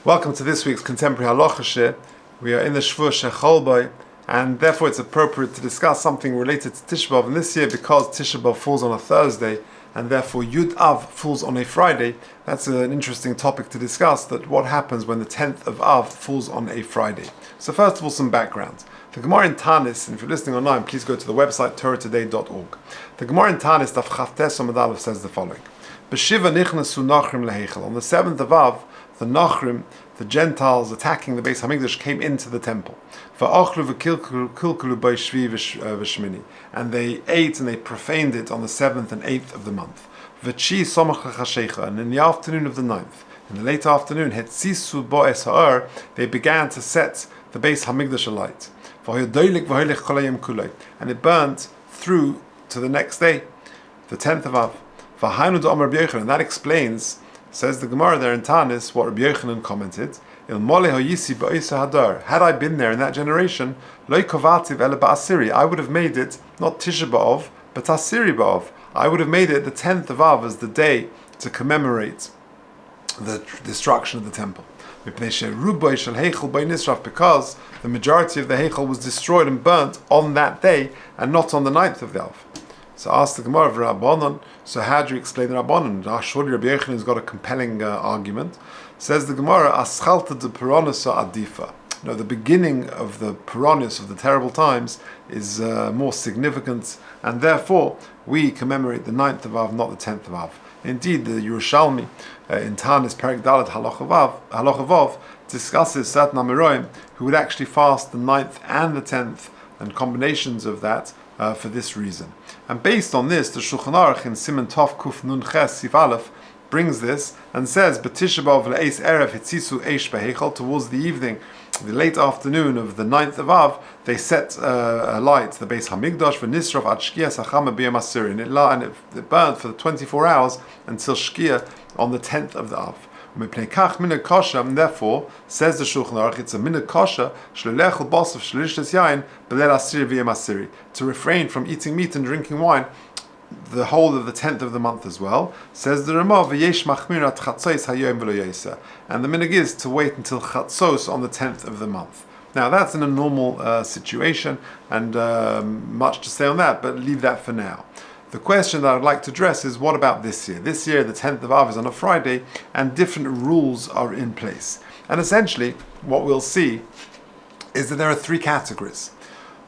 Welcome to this week's Contemporary Halacha Shir. We are in the Shvur Shecholboi, and therefore it's appropriate to discuss something related to Tisha B'Av. And this year, because Tisha B'Av falls on a Thursday, and therefore Yud Av falls on a Friday, that's an interesting topic to discuss, that what happens when the 10th of Av falls on a Friday. So first of all, some background. The Gemara in Tanis, and if you're listening online, please go to the website torahtoday.org. The Gemara in Tanis, Daf Chavtes Amud Aleph, says the following. B'Shiva nichnasu Nachrim leheichel. On the 7th of Av, the Nachrim, the Gentiles attacking the Beis Hamikdash, came into the temple. And they ate and they profaned it on the 7th and 8th of the month. And in the afternoon of the 9th, in the late afternoon, they began to set the Beis Hamikdash alight. And it burnt through to the next day, the 10th of Av. And that explains, says the Gemara there in Tanis, what Rabbi Yochanan commented. Had I been there in that generation, I would have made it not Tisha B'Av, but Asiri B'Av. I would have made it the 10th of Av as the day to commemorate the destruction of the temple. Because the majority of the Heichel was destroyed and burnt on that day and not on the 9th of the Av. So ask the Gemara of Rabbanon, so how do you explain the Rabbanon? Surely Rabbi Yochanan has got a compelling argument. Says the Gemara, Aschalta de Peronis Adifa. No, the beginning of the Peronis, of the terrible times, is more significant, and therefore we commemorate the 9th of Av, not the 10th of Av. Indeed, the Yerushalmi in Tanis Perek Dalet Halacha Vav discusses certain Amoraim who would actually fast the 9th and the 10th, and combinations of that for this reason. And based on this, the Shulchan Aruch in Siman Tov Kuf Nun Ches Sif Aleph brings this and says, "B'Tisha B'Av le'eis erev hitzisu eish beheichel." Towards the evening, the late afternoon of the 9th of Av, they set alight the Beis Hamikdash v'nisrov ad Shkia Sachama b'Yom Asiri, and it burned for the 24 hours until Shkia on the 10th of the Av. And therefore, says the Shulchan Aruch, it's a minhag kosher to refrain from eating meat and drinking wine the whole of the 10th of the month as well. Says the Ramah, and the minhag is to wait until Chatzos on the 10th of the month. Now that's in a normal situation, and much to say on that, but leave that for now. The question that I'd like to address is, what about this year? This year, the 10th of Av is on a Friday, and different rules are in place. And essentially, what we'll see is that there are three categories.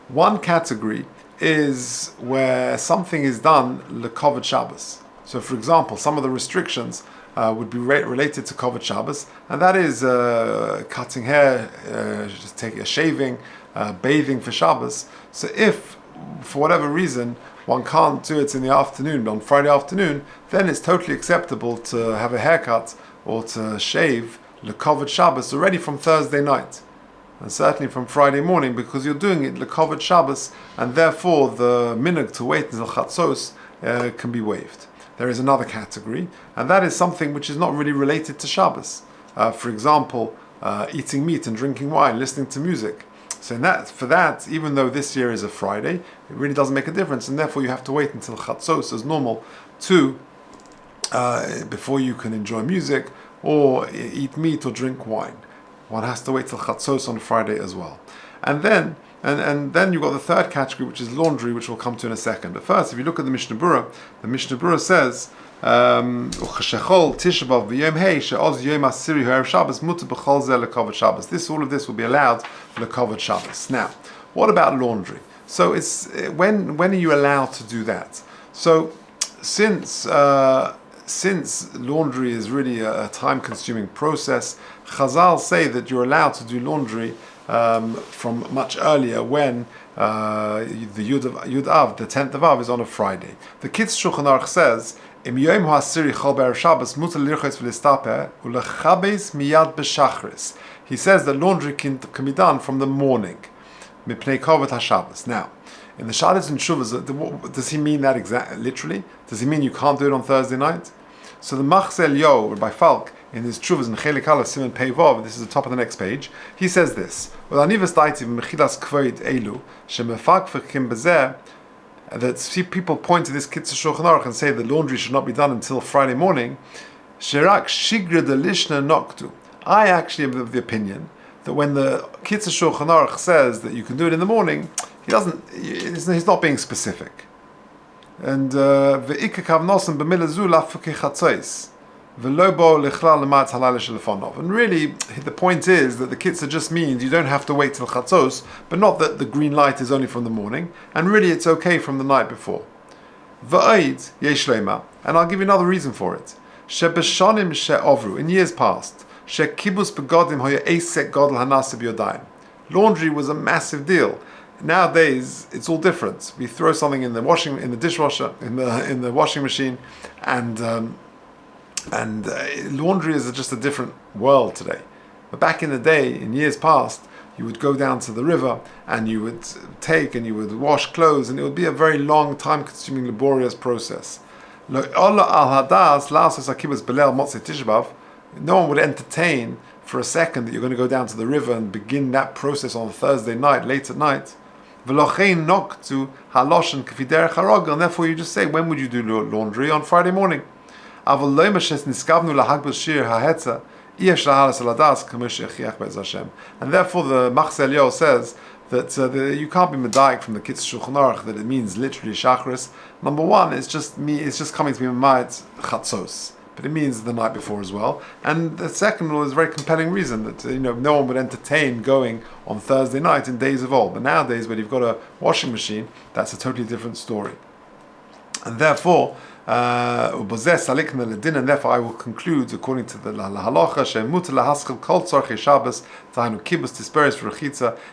One category is where something is done lekovod Shabbos. So, for example, some of the restrictions would be related to Kovod Shabbos, and that is cutting hair, just taking a shaving, bathing for Shabbos. So if, for whatever reason, one can't do it in the afternoon, but on Friday afternoon, then it's totally acceptable to have a haircut or to shave lekovod Shabbos already from Thursday night, and certainly from Friday morning, because you're doing it lekovod Shabbos, and therefore the minhag to wait until Chatzos can be waived. There is another category, and that is something which is not really related to Shabbos. For example, eating meat and drinking wine, listening to music. So for that, even though this year is a Friday, it really doesn't make a difference, and therefore you have to wait until Chatzos as normal before you can enjoy music or eat meat or drink wine. One has to wait till Chatzos on Friday as well. And then you've got the third category, which is laundry, which we'll come to in a second. But first, if you look at the Mishnah Berurah says, all of this will be allowed for lekovod Shabbos. Now, what about laundry? So it's when are you allowed to do that? So since laundry is really a time-consuming process, Chazal say that you're allowed to do laundry from much earlier when the Yud Av, the 10th of Av, is on a Friday. The Kitz Shulchan Aruch says, Im Yom HaAsiri Chol B'Erev Shabbos mutar lirchos v'listaper ulechabes miyad b'shachris. He says that laundry can be done from the morning. Mipnei kovod HaShabbos. Now, in the Shabbos and Shuvas, does he mean that literally? Does he mean you can't do it on Thursday night? So the Machzeh Eliyahu, Rabbi Falk, in his Shuvas in Chelik Aleph Siman Pei Vav, this is the top of the next page, he says this: that people point to this Kitzur Shulchan Aruch and say the laundry should not be done until Friday morning. Sherak shigra de lishna noktu. I actually am of the opinion that when the Kitzur Shulchan Aruch says that you can do it in the morning, he's not being specific. And ve'ikar kavnosim b'milah zu lafukei chatzos v'lo bo lichlal l'mat halal shelefonov. And really, the point is that the kitzur just means you don't have to wait till chatzos, but not that the green light is only from the morning. And really, it's okay from the night before. V'oid yesh lema, and I'll give you another reason for it. Shebeshonim she'ovru, in years past, she'kibus begodim hoya eisek godel hanasib yodayim. Laundry was a massive deal. Nowadays, it's all different. We throw something in the dishwasher, in the washing machine, and laundry is just a different world today. But back in the day, in years past, you would go down to the river and you would wash clothes, and it would be a very long, time-consuming, laborious process. No one would entertain for a second that you're going to go down to the river and begin that process on a Thursday night, late at night. And therefore you just say, when would you do laundry? On Friday morning. And therefore the Machzeh Eliyahu says that you can't be medayik from the Kitzur Shulchan Aruch that it means literally Shachris. Number one, it's just coming to be Mamayit Chatzos, but it means the night before as well. And the second one is a very compelling reason that no one would entertain going on Thursday night in days of old. But nowadays, when you've got a washing machine, that's a totally different story. And therefore, and therefore I will conclude according to the halacha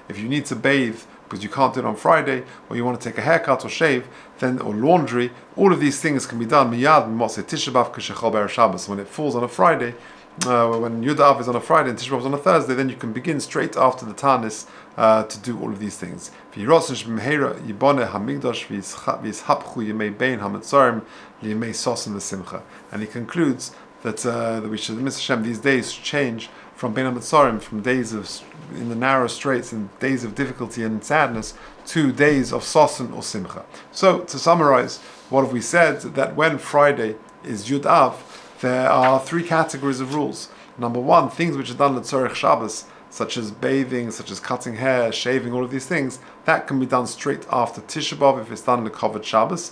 if you need to bathe because you can't do it on Friday, or you want to take a haircut or shave, then or laundry, all of these things can be done miyad Shabbos. When it falls on a Friday, when Yud Av is on a Friday and Tisha B'Av is on a Thursday, then you can begin straight after the Tanis to do all of these things. And he concludes that we should, Mr. Hashem, these days change from Bein HaMetzarim, from days in the narrow straits and days of difficulty and sadness, to days of Sosan or Simcha. So, to summarize, what have we said? That when Friday is Yud Av, there are three categories of rules. Number one, things which are done l'tzorech Shabbos, such as bathing, such as cutting hair, shaving, all of these things, that can be done straight after Tisha B'Av if it's done in the covered Shabbos.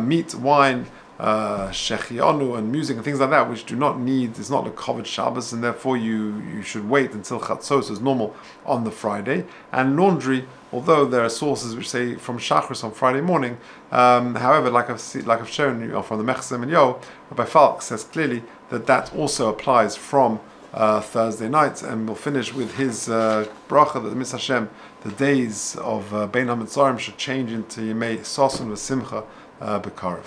Meat, wine, shechionu, and music and things like that, which do not need, it's not a covered Shabbos, and therefore you should wait until Chatzos as normal on the Friday. And laundry, although there are sources which say from Shachris on Friday morning, however, like I've shown you from the Mechzem and Yo, Rabbi Falk says clearly that also applies from Thursday night, and we'll finish with his bracha that Mitzvah Hashem, the days of Bein HaMetzarim should change into Yemei Sosan V'Simcha B'Karev.